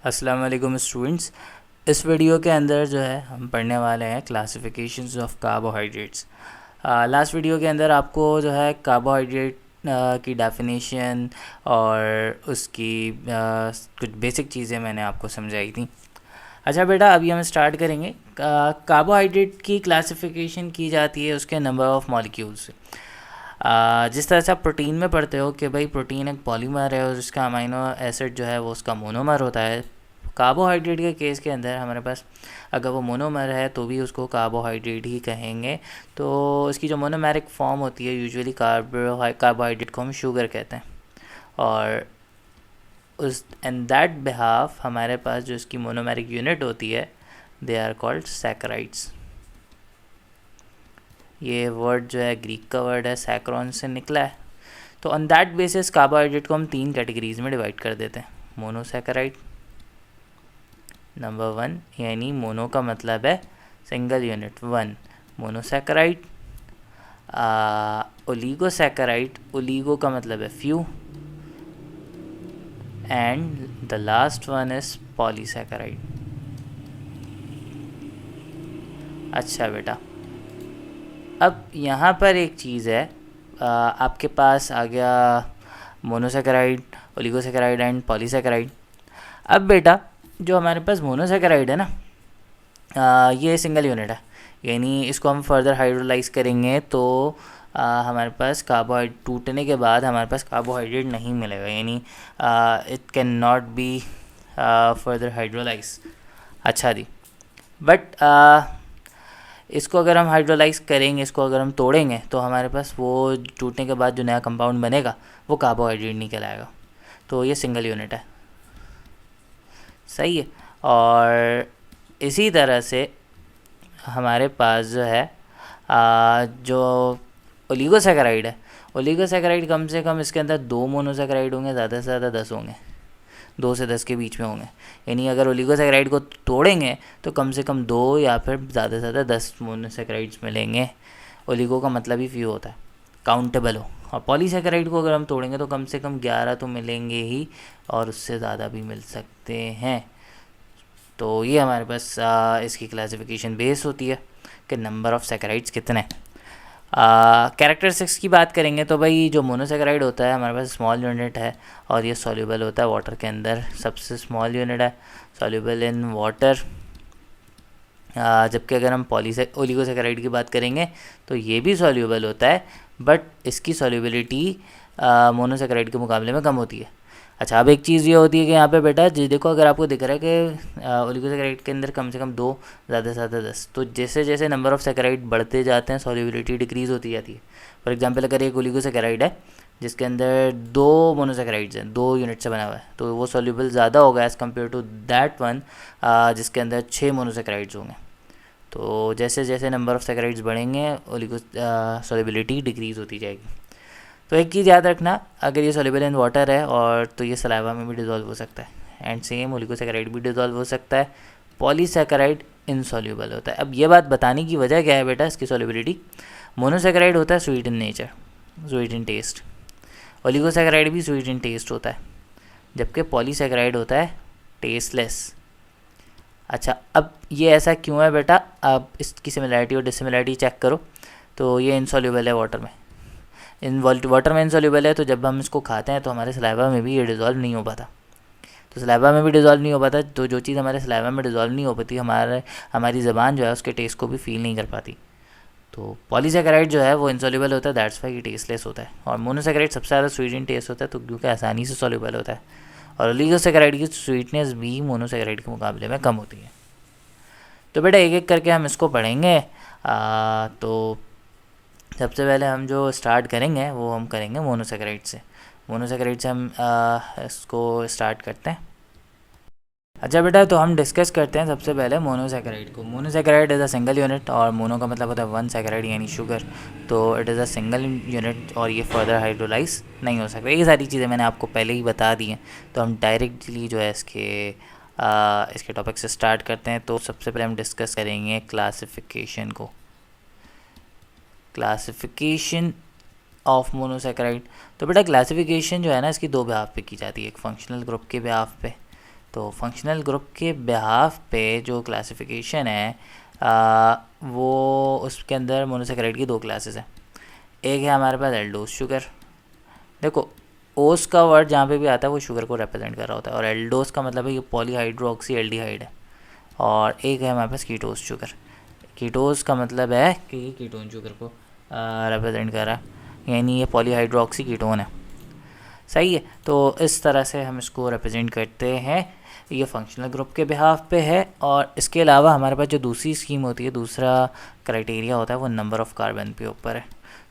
अस्सलाम वालेकुम स्टूडेंट्स। इस वीडियो के अंदर जो है हम पढ़ने वाले हैं classifications of carbohydrates. Last video के अंदर आपको जो है कार्बोहाइड्रेट की डेफिनेशन और उसकी कुछ बेसिक चीज़ें मैंने आपको समझाई थी। अच्छा बेटा, अभी हम स्टार्ट करेंगे। कार्बोहाइड्रेट की क्लासिफिकेशन की जाती है उसके नंबर ऑफ़ मॉलिक्यूल्स से। जिस तरह से आप प्रोटीन में पढ़ते हो कि भाई प्रोटीन एक पॉलीमर है और उसका अमीनो एसिड जो है वो उसका मोनोमर होता है। कार्बोहाइड्रेट के केस के अंदर हमारे पास अगर वो मोनोमर है तो भी उसको कार्बोहाइड्रेट ही कहेंगे। तो इसकी जो मोनोमेरिक फॉर्म होती है यूजुअली कार्बोहाइड्रेट को हम शुगर कहते हैं। और उस एंड दैट बिहाफ हमारे पास जो इसकी मोनोमेरिक यूनिट होती है दे आर कॉल्ड सैकराइड्स। ये वर्ड जो है ग्रीक का वर्ड है, सैक्रोन से निकला है। तो ऑन दैट बेसिस कार्बोहाइड्रेट को हम 3 कैटेगरीज में डिवाइड कर देते हैं। मोनोसैकेराइड नंबर 1, यानी मोनो का मतलब है single unit 1 monosaccharide. Oligosaccharide, oligo का मतलब है few, and the last one is polysaccharide. अच्छा बेटा, अब यहाँ पर एक चीज़ है, आपके पास आ गया मोनोसैकेराइड, ओलिगोसैकेराइड एंड पॉलीसैकेराइड। अब बेटा जो हमारे पास मोनोसैकेराइड है ना, ये सिंगल यूनिट है, यानी इसको हम फर्दर हाइड्रोलाइज करेंगे तो हमारे पास कार्बोहाइड्रेट टूटने के बाद हमारे पास कार्बोहाइड्रेट नहीं मिलेगा, यानी it can not be further hydrolyse. अच्छा जी, बट इसको अगर हम हाइड्रोलाइज करेंगे, इसको अगर हम तोड़ेंगे तो हमारे पास वो टूटने के बाद जो नया कंपाउंड बनेगा वो कार्बोहाइड्रेट नहीं कहलाएगा। तो ये सिंगल यूनिट है, सही है। और इसी तरह से हमारे पास जो है जो ओलिगोसैकेराइड है, ओलिगोसैकेराइड कम से कम इसके अंदर 2 मोनोसैकेराइड होंगे, ज़्यादा से ज़्यादा 10 होंगे, 2 से 10 के बीच में होंगे। यानी अगर ओलिगोसैकेराइड को तोड़ेंगे तो कम से कम 2 या फिर ज़्यादा से ज़्यादा 10 मोनोसैकेराइड्स मिलेंगे। ओलिगो का मतलब ही फ्यू होता है, काउंटेबल हो। और पॉलीसैकेराइड को अगर हम तोड़ेंगे तो कम से कम 11 तो मिलेंगे ही, और उससे ज़्यादा भी मिल सकते हैं। तो ये हमारे पास इसकी क्लासिफिकेशन बेस होती है कि नंबर ऑफ़ सैकेराइड्स कितने। कैरेक्टरिस्टिक्स की बात करेंगे तो भाई जो मोनोसैकेराइड होता है हमारे पास स्मॉल यूनिट है और ये सॉल्युबल होता है वाटर के अंदर, सबसे स्मॉल यूनिट है, सॉल्युबल इन वाटर। जबकि अगर हम ओलिगोसैकेराइड की बात करेंगे तो ये भी सॉल्युबल होता है, बट इसकी सॉल्युबिलिटी मोनोसैकेराइड के मुकाबले में कम होती है। अच्छा, अब एक चीज़ ये होती है कि यहाँ पे बेटा जी देखो, अगर आपको दिख रहा है कि ओलिगोसैकेराइड के अंदर कम से कम 2, ज़्यादा से ज़्यादा 10, तो जैसे जैसे नंबर ऑफ़ सैकेराइड बढ़ते जाते हैं सॉल्युबिलिटी डिक्रीज़ होती जाती है। फॉर एग्जांपल, अगर एक ओलिगोसैकेराइड है जिसके अंदर 2 मोनोसैकेराइड्स हैं, 2 यूनिट से बना हुआ है, तो वो सॉल्युबल ज़्यादा होगा as compare to that one जिसके अंदर 6 मोनोसैकेराइड्स होंगे। तो जैसे जैसे नंबर ऑफ़ सैकेराइड्स बढ़ेंगे ओलिगो सॉल्युबिलिटी डिक्रीज़ होती जाएगी। तो एक चीज़ याद रखना, अगर ये सॉल्युबल इन वाटर है और तो ये सलाइवा में भी डिज़ोल्व हो सकता है, एंड सेम ओलिगोसैकेराइड भी डिज़ोल्व हो सकता है। पॉलीसैकेराइड इनसॉल्युबल होता है। अब ये बात बताने की वजह क्या है बेटा इसकी सॉल्युबिलिटी, मोनोसैकेराइड होता है sweet in nature, sweet in taste, oligosaccharide भी स्वीट इन टेस्ट होता है, जबकि पॉलीसैकेराइड होता है टेस्टलेस। अच्छा, अब ये ऐसा क्यों है बेटा, अब इसकी सिमिलैरिटी और डिसिमिलैरिटी चेक करो। तो ये इनसॉल्युबल है वाटर में, वाटर में इनसॉल्युबल है, तो जब हम इसको खाते हैं तो हमारे सलाइवा में भी ये डिज़ोल्व नहीं हो पाता। तो सलाइवा में भी डिज़ोल्व नहीं हो पाता, तो जो चीज़ हमारे सलाइवा में डिज़ोल्व नहीं हो पाती हमारी ज़बान जो है उसके टेस्ट को भी फील नहीं कर पाती। तो पॉलीसैकेराइड जो है वो इनसॉल्युबल होता है, दैट्स वाई ये टेस्टलेस होता है। और मोनोसैकेराइड सबसे ज़्यादा स्वीट इन टेस्ट होता है, तो क्योंकि आसानी से सॉल्युबल होता है। और ओलिगोसैकेराइड की स्वीटनेस भी मोनोसैकेराइड के मुकाबले में कम होती है। तो बेटा एक एक करके हम इसको पढ़ेंगे। तो सबसे पहले हम जो स्टार्ट करेंगे वो हम करेंगे मोनोसैकेराइड से। मोनोसैकेराइड से हम इसको स्टार्ट करते हैं। अच्छा बेटा, तो हम डिस्कस करते हैं सबसे पहले मोनोसैकेराइड को। Monosaccharide is a single unit, और मोनो का मतलब होता है 1 सैकेराइड यानी शुगर। तो it is a single unit और ये फर्दर हाइड्रोलाइज नहीं हो सकता। ये सारी चीज़ें मैंने आपको पहले ही बता दी हैं, तो हम डायरेक्टली जो है इसके टॉपिक से स्टार्ट करते हैं। तो सबसे पहले हम डिस्कस करेंगे क्लासिफिकेशन को, क्लासिफिकेशन ऑफ मोनोसैकेराइड। तो बेटा क्लासिफिकेशन जो है ना इसकी 2 बिहाफ पे की जाती है, एक फंक्शनल ग्रुप के बिहाफ पे, तो फंक्शनल ग्रुप के बिहाफ पे जो क्लासिफिकेशन है वो उसके अंदर मोनोसेकेराइड की 2 क्लासेस हैं। एक है हमारे पास एल्डोस शुगर। देखो ओस का वर्ड जहाँ पे भी आता है वो शुगर को रिप्रेजेंट कर रहा होता है, और एल्डोस का मतलब है ये पॉलीहाइड्रोक्सी एल्डिहाइड है। और एक है हमारे पास कीटोस शुगर। कीटोस का मतलब है कि ये कीटोन शुगर को रिप्रेजेंट कर रहा है, यानी ये पॉलीहाइड्रोक्सी कीटोन है। सही है, तो इस तरह से हम इसको रिप्रेजेंट करते हैं। ये फंक्शनल ग्रुप के बिहाफ पे है। और इसके अलावा हमारे पास जो दूसरी स्कीम होती है, दूसरा क्राइटेरिया होता है, वो नंबर ऑफ़ कार्बन के ऊपर है।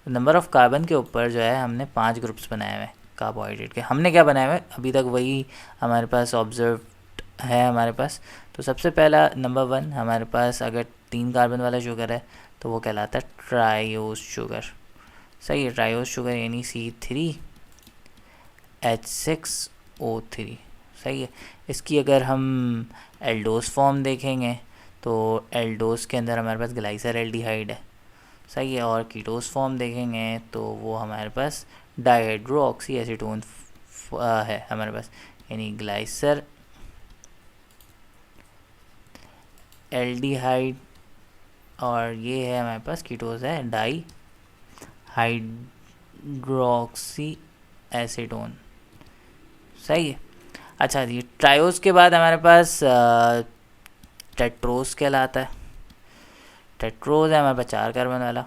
तो नंबर ऑफ़ कार्बन के ऊपर जो है हमने 5 ग्रुप्स बनाए हुए हैं कार्बोहाइड्रेट के। हमने क्या बनाए हुए हैं अभी तक वही हमारे पास ऑब्जर्व है हमारे पास। तो सबसे पहला नंबर 1 हमारे पास अगर 3 कार्बन वाला शुगर है तो वो कहलाता है ट्रायोस शुगर। सही है, ट्रायोस शुगर यानी C3H6O3। सही है। इसकी अगर हम एल्डोस फॉर्म देखेंगे तो एल्डोस के अंदर हमारे पास ग्लाइसर एल्डिहाइड है। सही है। और कीटोस फॉर्म देखेंगे तो वो हमारे पास डाइहाइड्रो ऑक्सी एसीटोन है हमारे पास, यानी ग्लाइसर एल्डिहाइड, और ये है हमारे पास कीटोस है डाइहाइड्रोक्सी एसीटोन। सही है। अच्छा जी, ट्रायोस के बाद हमारे पास टेट्रोस कहलाता है। टेट्रोस है हमारे पास 4 कार्बन वाला।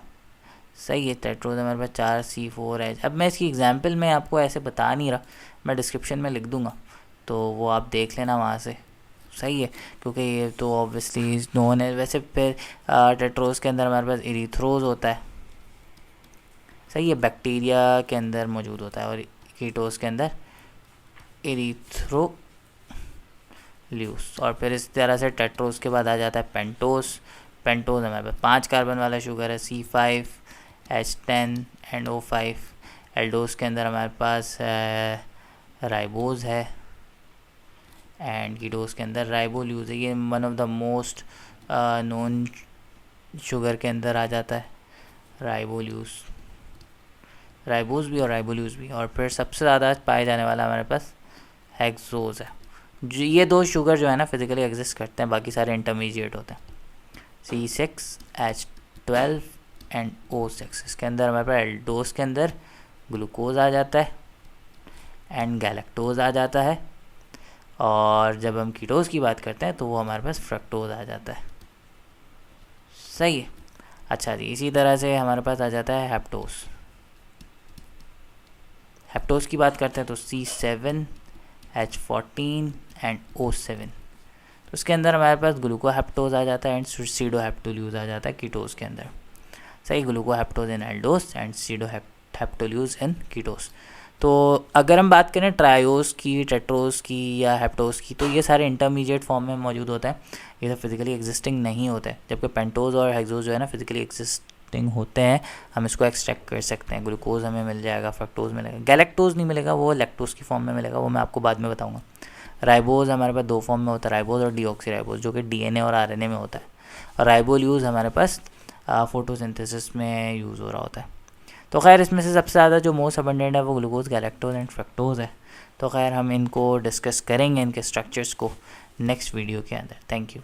सही है, टेट्रोस हमारे पास 4C4H। अब मैं इसकी एग्जांपल में आपको ऐसे बता नहीं रहा, मैं डिस्क्रिप्शन में लिख दूंगा तो वो आप देख लेना वहाँ से। सही है, क्योंकि ये तो ऑब्वियसली नोन है। वैसे फिर टेट्रोस के अंदर हमारे पास इरीथ्रोज होता है। सही है, बैक्टीरिया के अंदर मौजूद होता है। और कीटोस के अंदर इरीथ्रोल्यूस। और फिर इस तरह से टेट्रोस के बाद आ जाता है पेंटोस। पेंटोस हमारे पास 5 कार्बन वाला शुगर है, C5H10 एंड O5। एल्डोस के अंदर हमारे पास राइबोज है, एंड कीटोस के अंदर राइबोल्यूज है। ये one of the most known sugar के अंदर आ जाता है राइबोल्यूज, राइबोज भी और राइबोल्यूज भी। और फिर सबसे ज़्यादा पाए जाने वाला हमारे पास हेक्सोज है। जो ये 2 शुगर जो है ना फिजिकली एग्जिस्ट करते हैं, बाकी सारे इंटरमीडिएट होते हैं, C6H12 एंड O6। इसके अंदर हमारे पास एल्डोस के अंदर ग्लूकोज आ जाता है एंड गैलेक्टोज आ जाता है। और जब हम कीटोस की बात करते हैं तो वो हमारे पास फ्रक्टोज आ जाता है। सही है। अच्छा जी, इसी तरह से हमारे पास आ जाता है हेप्टोस। हेप्टोस की बात करते हैं तो C7H14 एंड O7। तो उसके अंदर हमारे पास ग्लूकोहेप्टोज आ जाता है एंड सीडोहेप्टोल्यूज आ जाता है कीटोस के अंदर। सही, ग्लूकोहेप्टोज इन एल्डोस एंड सीडोहेप्टोल्यूज इन कीटोस। तो अगर हम बात करें ट्रायोस की, टेट्रोस की या हेप्टोस की, तो ये सारे इंटरमीडिएट फॉर्म में मौजूद होते हैं, ये सब फिजिकली एग्जिस्टिंग नहीं होते। जबकि पेंटोज और हेक्सोज जो है ना फिजिकली एग्जिस्टिंग होते हैं, हम इसको एक्सट्रैक्ट कर सकते हैं। ग्लूकोज हमें मिल जाएगा, फ्रक्टोज मिलेगा, गैलेक्टोज नहीं मिलेगा, वो लैक्टोज की फॉर्म में मिलेगा, वो मैं आपको बाद में बताऊँगा। राइबोज हमारे पास 2 फॉर्म में होता है, राइबोज और डीऑक्सी राइबोज, जो कि DNA और RNA में होता है। और राइबोल्यूज हमारे पास फोटोसिंथेसिस में यूज़ हो रहा होता है। तो खैर इसमें से सबसे ज़्यादा जो मोस्ट अबंडेंट है वो ग्लूकोज, गैलेक्टोज एंड फ्रक्टोज है। तो खैर हम इनको डिस्कस करेंगे, इनके स्ट्रक्चर्स को नेक्स्ट वीडियो के अंदर। Thank you.